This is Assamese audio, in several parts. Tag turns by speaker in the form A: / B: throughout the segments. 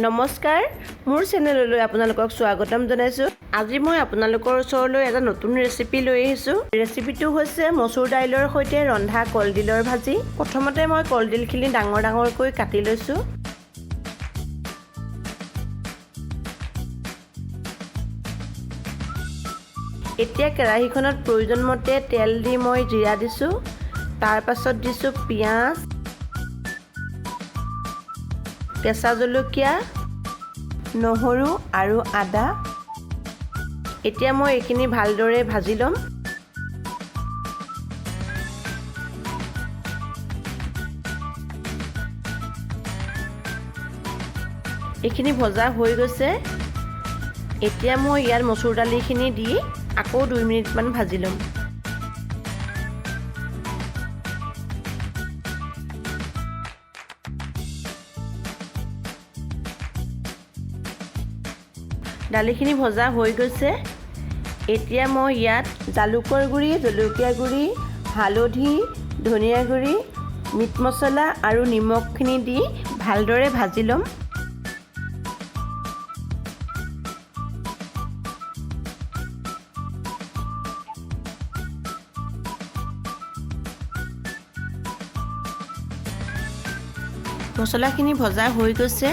A: নমস্কাৰ মোৰ চেনেললৈ আপোনালোকক স্বাগতম জনাইছো। আজি মই আপোনালোকৰ ওচৰলৈ এটা নতুন ৰেচিপি লৈ আহিছো। ৰেচিপিটো হৈছে মচুৰ দাইলৰ সৈতে ৰন্ধা কলডিলৰ ভাজি। প্ৰথমতে মই কলডিলখিনি ডাঙৰ ডাঙৰকৈ কাটি লৈছো। এতিয়া কেৰাহীখনত প্ৰয়োজন মতে তেল দি মই জিৰা দিছো। তাৰ পাছত দিছো পিয়াজ, কেঁচা জলকীয়া, নহৰু আৰু আদা। এতিয়া মই এইখিনি ভালদৰে ভাজি ল'ম। এইখিনি ভজা হৈ গৈছে। এতিয়া মই ইয়াত মচুৰ দালিখিনি দি আকৌ 2 মিনিটমান ভাজি ল'ম। দালিখিনি ভজা হৈ গৈছে। এতিয়া মই ইয়াত জালুকৰ গুড়ি, জলকীয়া গুড়ি, হালধি, ধনিয়া গুড়ি, মিট মছলা আৰু নিমখখিনি দি ভালদৰে ভাজি ল'ম। মছলাখিনি ভজা হৈ গৈছে।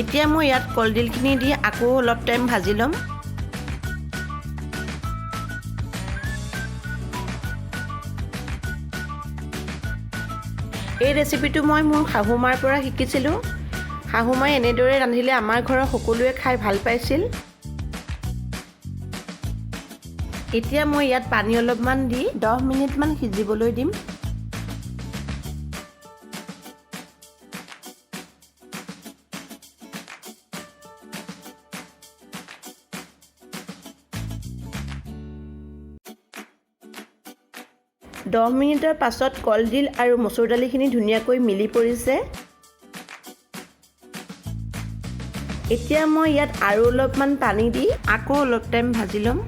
A: এতিয়া মই ইয়াত কলডিলখিনি দি আকৌ অলপ টাইম ভাজি ল'ম। এই ৰেচিপিটো মই মোৰ শাহুমাৰ পৰা শিকিছিলোঁ। শাহুমাই এনেদৰে ৰান্ধিলে আমাৰ ঘৰৰ সকলোৱে খাই ভাল পাইছিল। এতিয়া মই ইয়াত পানী অলপমান দি 10 মিনিটমান সিজিবলৈ দিম। দহ মিনিটৰ পাছত কলডিল আৰু মচুৰ দালিখিনি ধুনীয়াকৈ মিলি পৰিছে। এতিয়া মই ইয়াত আৰু অলপমান পানী দি আকৌ অলপ টাইম ভাজি ল'ম।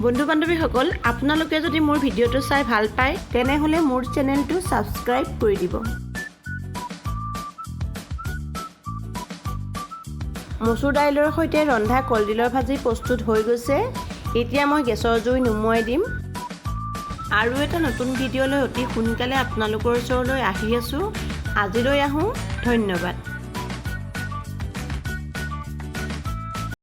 A: বন্ধু বান্ধৱীসকল, আপোনালোকে যদি মোৰ ভিডিঅ'টো চাই ভাল পায় তেনেহ'লে মোৰ চেনেলটো ছাবস্ক্ৰাইব কৰি দিব। মচুৰ দাইলৰ সৈতে ৰন্ধা কলডিলৰ ভাজি প্ৰস্তুত হৈ গৈছে। এতিয়া মই গেছৰ জুই নুমুৱাই দিম। আৰু এটা নতুন ভিডিঅ'লৈ অতি সোনকালে আপোনালোকৰ ওচৰলৈ আহি আছোঁ। আজিলৈ আহোঁ। ধন্যবাদ।